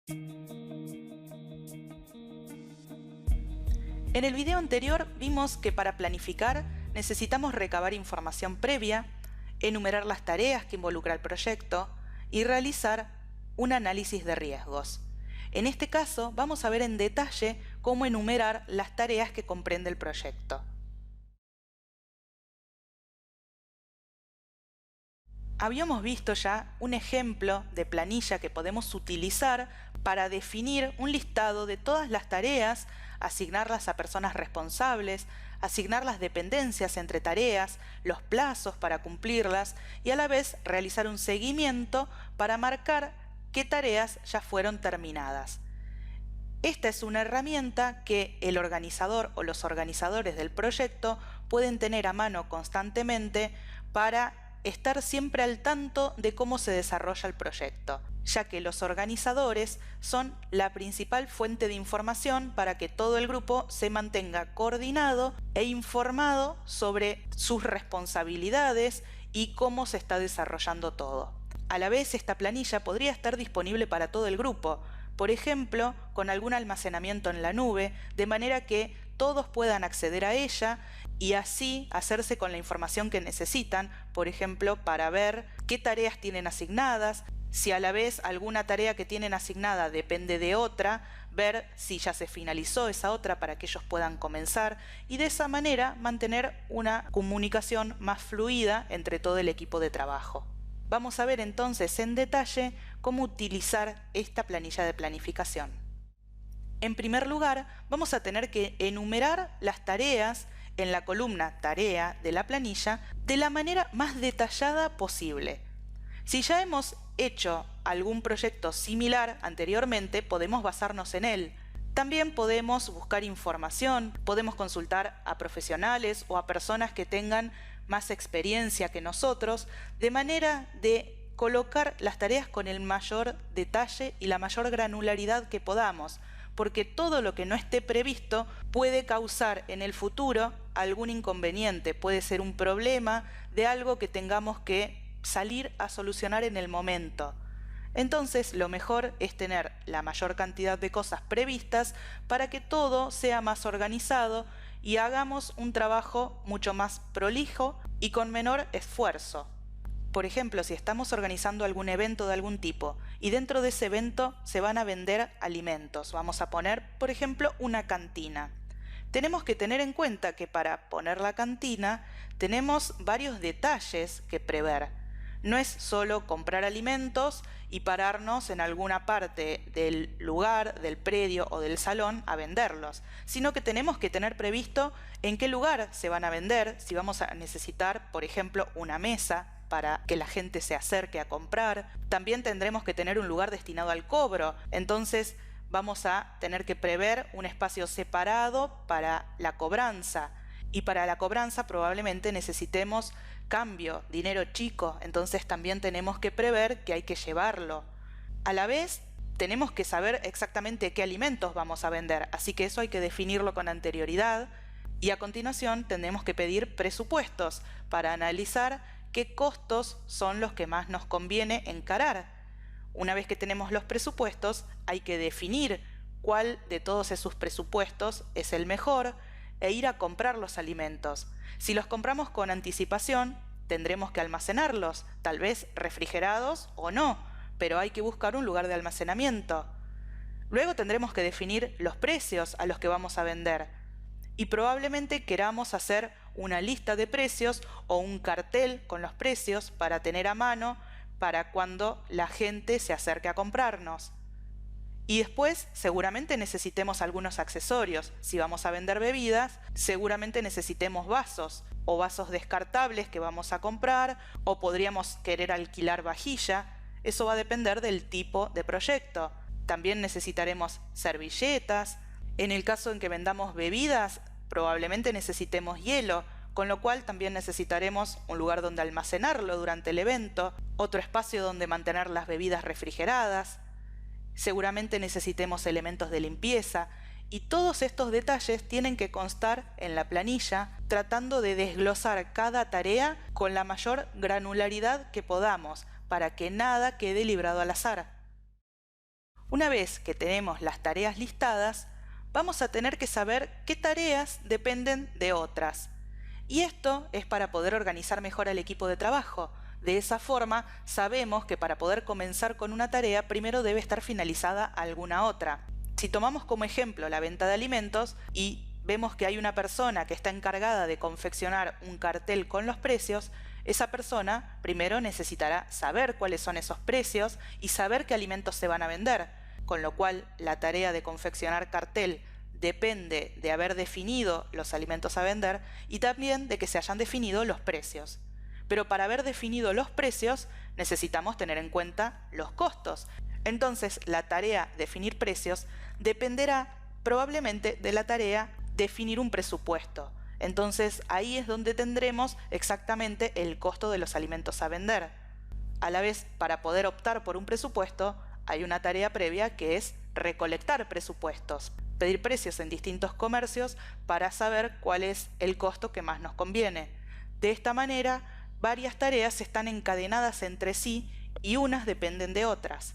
En el video anterior vimos que para planificar necesitamos recabar información previa, enumerar las tareas que involucra el proyecto y realizar un análisis de riesgos. En este caso vamos a ver en detalle cómo enumerar las tareas que comprende el proyecto. Habíamos visto ya un ejemplo de planilla que podemos utilizar para definir un listado de todas las tareas, asignarlas a personas responsables, asignar las dependencias entre tareas, los plazos para cumplirlas y a la vez realizar un seguimiento para marcar qué tareas ya fueron terminadas. Esta es una herramienta que el organizador o los organizadores del proyecto pueden tener a mano constantemente para estar siempre al tanto de cómo se desarrolla el proyecto, ya que los organizadores son la principal fuente de información para que todo el grupo se mantenga coordinado e informado sobre sus responsabilidades y cómo se está desarrollando todo. A la vez, esta planilla podría estar disponible para todo el grupo, por ejemplo, con algún almacenamiento en la nube, de manera que todos puedan acceder a ella y así hacerse con la información que necesitan, por ejemplo, para ver qué tareas tienen asignadas, si a la vez alguna tarea que tienen asignada depende de otra, ver si ya se finalizó esa otra para que ellos puedan comenzar y de esa manera mantener una comunicación más fluida entre todo el equipo de trabajo. Vamos a ver entonces en detalle cómo utilizar esta planilla de planificación. En primer lugar, vamos a tener que enumerar las tareas en la columna Tarea de la planilla de la manera más detallada posible. Si ya hemos hecho algún proyecto similar anteriormente, podemos basarnos en él. También podemos buscar información, podemos consultar a profesionales o a personas que tengan más experiencia que nosotros, de manera de colocar las tareas con el mayor detalle y la mayor granularidad que podamos, porque todo lo que no esté previsto puede causar en el futuro algún inconveniente, puede ser un problema de algo que tengamos que salir a solucionar en el momento. Entonces, lo mejor es tener la mayor cantidad de cosas previstas para que todo sea más organizado y hagamos un trabajo mucho más prolijo y con menor esfuerzo. Por ejemplo, si estamos organizando algún evento de algún tipo y dentro de ese evento se van a vender alimentos, vamos a poner, por ejemplo, una cantina. Tenemos que tener en cuenta que para poner la cantina tenemos varios detalles que prever. No es solo comprar alimentos y pararnos en alguna parte del lugar, del predio o del salón a venderlos, sino que tenemos que tener previsto en qué lugar se van a vender, si vamos a necesitar, por ejemplo, una mesa para que la gente se acerque a comprar. También tendremos que tener un lugar destinado al cobro, entonces vamos a tener que prever un espacio separado para la cobranza. Y para la cobranza probablemente necesitemos cambio, dinero chico, entonces también tenemos que prever que hay que llevarlo. A la vez, tenemos que saber exactamente qué alimentos vamos a vender, así que eso hay que definirlo con anterioridad y a continuación tenemos que pedir presupuestos para analizar qué costos son los que más nos conviene encarar. Una vez que tenemos los presupuestos, hay que definir cuál de todos esos presupuestos es el mejor e ir a comprar los alimentos. Si los compramos con anticipación, tendremos que almacenarlos, tal vez refrigerados o no, pero hay que buscar un lugar de almacenamiento. Luego tendremos que definir los precios a los que vamos a vender y probablemente queramos hacer una lista de precios o un cartel con los precios para tener a mano para cuando la gente se acerque a comprarnos. Y después seguramente necesitemos algunos accesorios. Si vamos a vender bebidas, seguramente necesitemos vasos o vasos descartables que vamos a comprar o podríamos querer alquilar vajilla. Eso va a depender del tipo de proyecto. También necesitaremos servilletas. En el caso en que vendamos bebidas, probablemente necesitemos hielo, con lo cual también necesitaremos un lugar donde almacenarlo durante el evento, otro espacio donde mantener las bebidas refrigeradas. Seguramente necesitemos elementos de limpieza y todos estos detalles tienen que constar en la planilla tratando de desglosar cada tarea con la mayor granularidad que podamos para que nada quede librado al azar. Una vez que tenemos las tareas listadas, vamos a tener que saber qué tareas dependen de otras. Y esto es para poder organizar mejor al equipo de trabajo. De esa forma, sabemos que para poder comenzar con una tarea, primero debe estar finalizada alguna otra. Si tomamos como ejemplo la venta de alimentos y vemos que hay una persona que está encargada de confeccionar un cartel con los precios, esa persona primero necesitará saber cuáles son esos precios y saber qué alimentos se van a vender, con lo cual la tarea de confeccionar cartel depende de haber definido los alimentos a vender y también de que se hayan definido los precios. Pero para haber definido los precios necesitamos tener en cuenta los costos. Entonces la tarea definir precios dependerá probablemente de la tarea definir un presupuesto. Entonces ahí es donde tendremos exactamente el costo de los alimentos a vender. A la vez, para poder optar por un presupuesto, hay una tarea previa que es recolectar presupuestos, pedir precios en distintos comercios para saber cuál es el costo que más nos conviene. De esta manera, varias tareas están encadenadas entre sí y unas dependen de otras.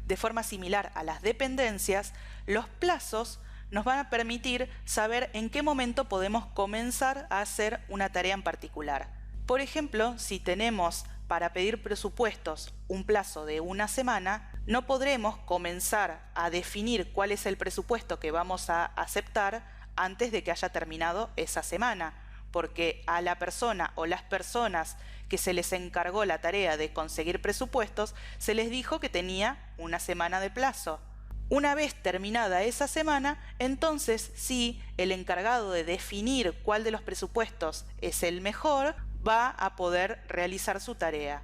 De forma similar a las dependencias, los plazos nos van a permitir saber en qué momento podemos comenzar a hacer una tarea en particular. Por ejemplo, si tenemos para pedir presupuestos un plazo de una semana, no podremos comenzar a definir cuál es el presupuesto que vamos a aceptar antes de que haya terminado esa semana, porque a la persona o las personas que se les encargó la tarea de conseguir presupuestos, se les dijo que tenía una semana de plazo. Una vez terminada esa semana, entonces sí, el encargado de definir cuál de los presupuestos es el mejor, va a poder realizar su tarea.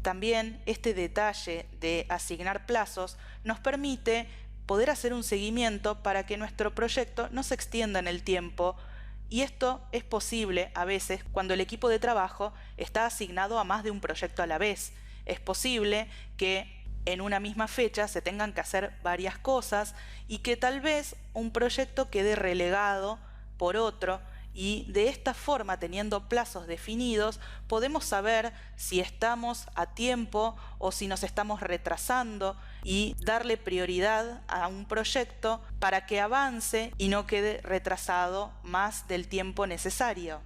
También este detalle de asignar plazos nos permite poder hacer un seguimiento para que nuestro proyecto no se extienda en el tiempo, y esto es posible a veces cuando el equipo de trabajo está asignado a más de un proyecto a la vez. Es posible que en una misma fecha se tengan que hacer varias cosas y que tal vez un proyecto quede relegado por otro, y de esta forma, teniendo plazos definidos, podemos saber si estamos a tiempo o si nos estamos retrasando y darle prioridad a un proyecto para que avance y no quede retrasado más del tiempo necesario.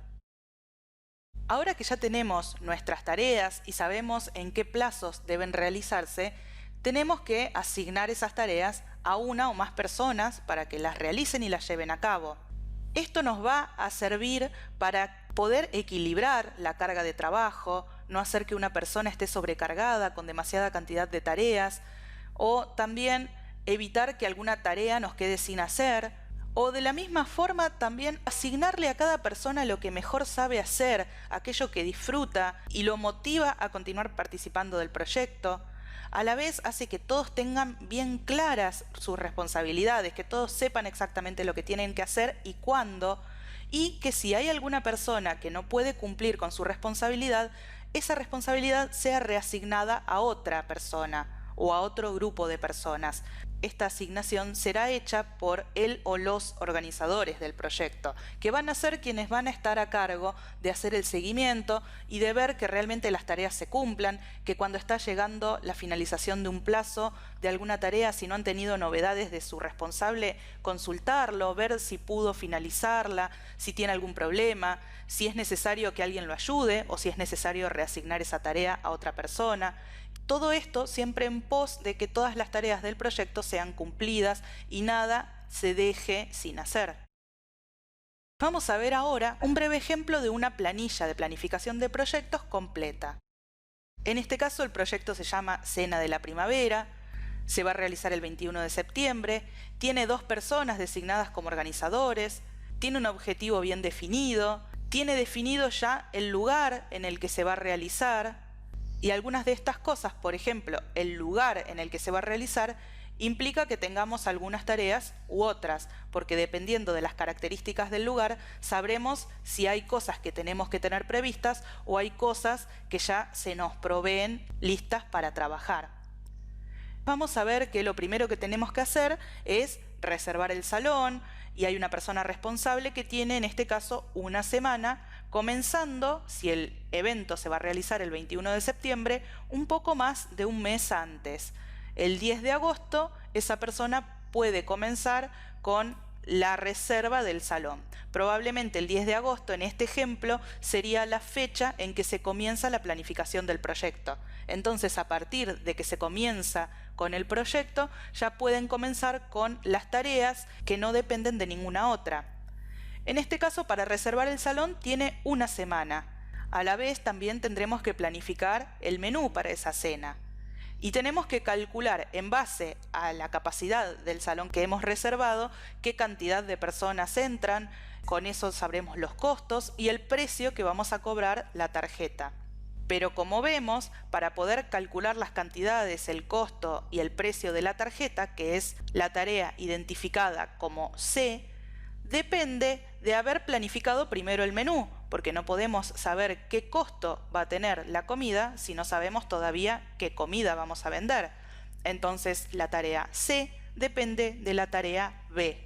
Ahora que ya tenemos nuestras tareas y sabemos en qué plazos deben realizarse, tenemos que asignar esas tareas a una o más personas para que las realicen y las lleven a cabo. Esto nos va a servir para poder equilibrar la carga de trabajo, no hacer que una persona esté sobrecargada con demasiada cantidad de tareas, o también evitar que alguna tarea nos quede sin hacer, o de la misma forma también asignarle a cada persona lo que mejor sabe hacer, aquello que disfruta y lo motiva a continuar participando del proyecto. A la vez hace que todos tengan bien claras sus responsabilidades, que todos sepan exactamente lo que tienen que hacer y cuándo, y que si hay alguna persona que no puede cumplir con su responsabilidad, esa responsabilidad sea reasignada a otra persona o a otro grupo de personas. Esta asignación será hecha por él o los organizadores del proyecto, que van a ser quienes van a estar a cargo de hacer el seguimiento y de ver que realmente las tareas se cumplan, que cuando está llegando la finalización de un plazo de alguna tarea, si no han tenido novedades de su responsable, consultarlo, ver si pudo finalizarla, si tiene algún problema, si es necesario que alguien lo ayude o si es necesario reasignar esa tarea a otra persona. Todo esto siempre en pos de que todas las tareas del proyecto sean cumplidas y nada se deje sin hacer. Vamos a ver ahora un breve ejemplo de una planilla de planificación de proyectos completa. En este caso el proyecto se llama Cena de la Primavera, se va a realizar el 21 de septiembre, tiene 2 personas designadas como organizadores, tiene un objetivo bien definido, tiene definido ya el lugar en el que se va a realizar. Y algunas de estas cosas, por ejemplo, el lugar en el que se va a realizar, implica que tengamos algunas tareas u otras, porque dependiendo de las características del lugar, sabremos si hay cosas que tenemos que tener previstas o hay cosas que ya se nos proveen listas para trabajar. Vamos a ver que lo primero que tenemos que hacer es reservar el salón, y hay una persona responsable que tiene en este caso una semana, comenzando, si el evento se va a realizar el 21 de septiembre, un poco más de un mes antes. el 10 de agosto esa persona puede comenzar con la reserva del salón. Probablemente el 10 de agosto en este ejemplo sería la fecha en que se comienza la planificación del proyecto. Entonces, a partir de que se comienza con el proyecto, ya pueden comenzar con las tareas que no dependen de ninguna otra. En este caso, para reservar el salón tiene una semana. A la vez también tendremos que planificar el menú para esa cena. Y tenemos que calcular en base a la capacidad del salón que hemos reservado qué cantidad de personas entran, con eso sabremos los costos y el precio que vamos a cobrar la tarjeta. Pero como vemos, para poder calcular las cantidades, el costo y el precio de la tarjeta, que es la tarea identificada como C, depende de haber planificado primero el menú, porque no podemos saber qué costo va a tener la comida si no sabemos todavía qué comida vamos a vender. Entonces la tarea C depende de la tarea B.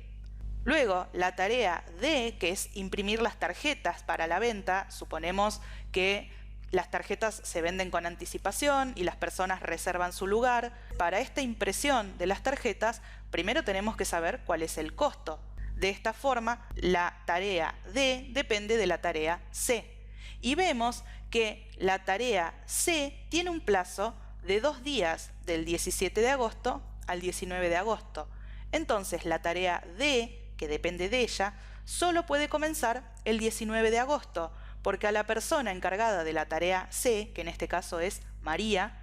Luego la tarea D, que es imprimir las tarjetas para la venta, suponemos que las tarjetas se venden con anticipación y las personas reservan su lugar. Para esta impresión de las tarjetas, primero tenemos que saber cuál es el costo. De esta forma, la tarea D depende de la tarea C. Y vemos que la tarea C tiene un plazo de 2 días, del 17 de agosto al 19 de agosto. Entonces, la tarea D, que depende de ella, solo puede comenzar el 19 de agosto, porque a la persona encargada de la tarea C, que en este caso es María,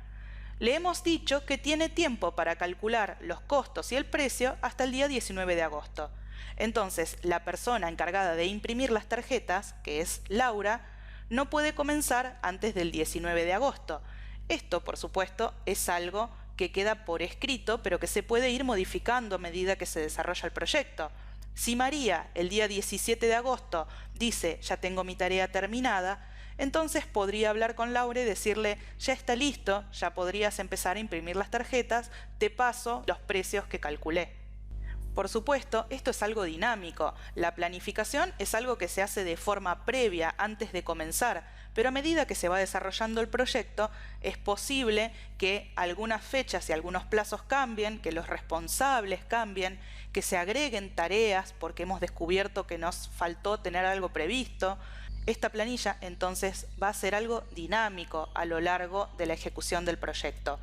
le hemos dicho que tiene tiempo para calcular los costos y el precio hasta el día 19 de agosto. Entonces, la persona encargada de imprimir las tarjetas, que es Laura, no puede comenzar antes del 19 de agosto. Esto, por supuesto, es algo que queda por escrito, pero que se puede ir modificando a medida que se desarrolla el proyecto. Si María, el día 17 de agosto, dice «ya tengo mi tarea terminada», entonces podría hablar con Laura y decirle «ya está listo, ya podrías empezar a imprimir las tarjetas, te paso los precios que calculé». Por supuesto, esto es algo dinámico. La planificación es algo que se hace de forma previa antes de comenzar, pero a medida que se va desarrollando el proyecto, es posible que algunas fechas y algunos plazos cambien, que los responsables cambien, que se agreguen tareas porque hemos descubierto que nos faltó tener algo previsto. Esta planilla entonces va a ser algo dinámico a lo largo de la ejecución del proyecto.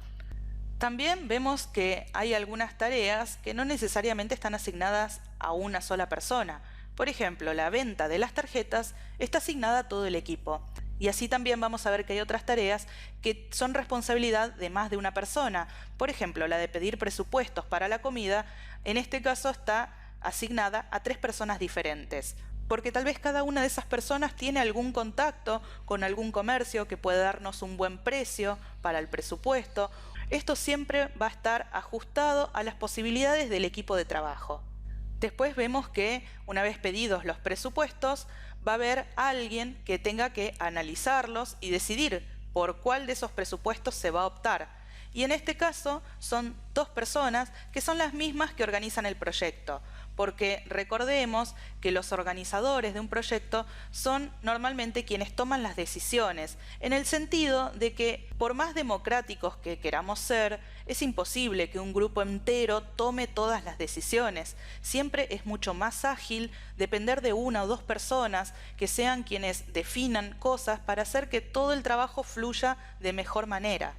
También vemos que hay algunas tareas que no necesariamente están asignadas a una sola persona. Por ejemplo, la venta de las tarjetas está asignada a todo el equipo. Y así también vamos a ver que hay otras tareas que son responsabilidad de más de una persona. Por ejemplo, la de pedir presupuestos para la comida, en este caso está asignada a 3 personas diferentes. Porque tal vez cada una de esas personas tiene algún contacto con algún comercio que puede darnos un buen precio para el presupuesto. Esto siempre va a estar ajustado a las posibilidades del equipo de trabajo. Después vemos que, una vez pedidos los presupuestos, va a haber alguien que tenga que analizarlos y decidir por cuál de esos presupuestos se va a optar. Y en este caso son 2 personas que son las mismas que organizan el proyecto, porque recordemos que los organizadores de un proyecto son normalmente quienes toman las decisiones, en el sentido de que por más democráticos que queramos ser, es imposible que un grupo entero tome todas las decisiones. Siempre es mucho más ágil depender de 1 o 2 personas que sean quienes definan cosas para hacer que todo el trabajo fluya de mejor manera.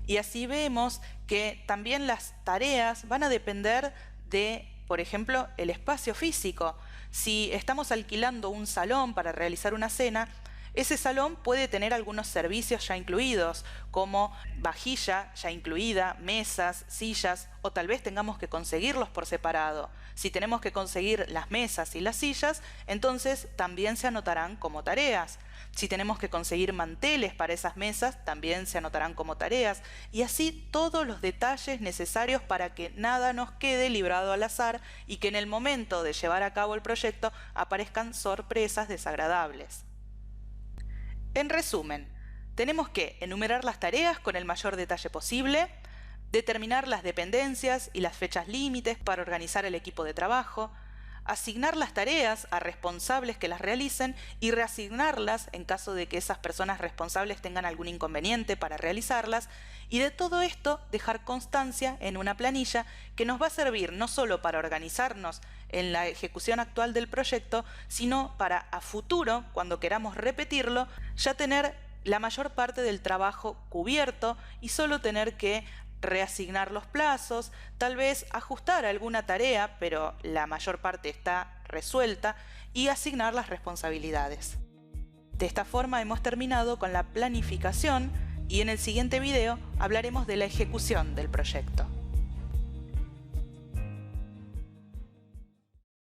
Y así vemos que también las tareas van a depender de, por ejemplo, el espacio físico. Si estamos alquilando un salón para realizar una cena, ese salón puede tener algunos servicios ya incluidos, como vajilla ya incluida, mesas, sillas, o tal vez tengamos que conseguirlos por separado. Si tenemos que conseguir las mesas y las sillas, entonces también se anotarán como tareas. Si tenemos que conseguir manteles para esas mesas, también se anotarán como tareas. Y así todos los detalles necesarios para que nada nos quede librado al azar y que en el momento de llevar a cabo el proyecto aparezcan sorpresas desagradables. En resumen, tenemos que enumerar las tareas con el mayor detalle posible, determinar las dependencias y las fechas límites para organizar el equipo de trabajo, asignar las tareas a responsables que las realicen y reasignarlas en caso de que esas personas responsables tengan algún inconveniente para realizarlas, y de todo esto dejar constancia en una planilla que nos va a servir no solo para organizarnos en la ejecución actual del proyecto, sino para a futuro, cuando queramos repetirlo, ya tener la mayor parte del trabajo cubierto y solo tener que reasignar los plazos, tal vez ajustar alguna tarea, pero la mayor parte está resuelta, y asignar las responsabilidades. De esta forma hemos terminado con la planificación y en el siguiente video hablaremos de la ejecución del proyecto.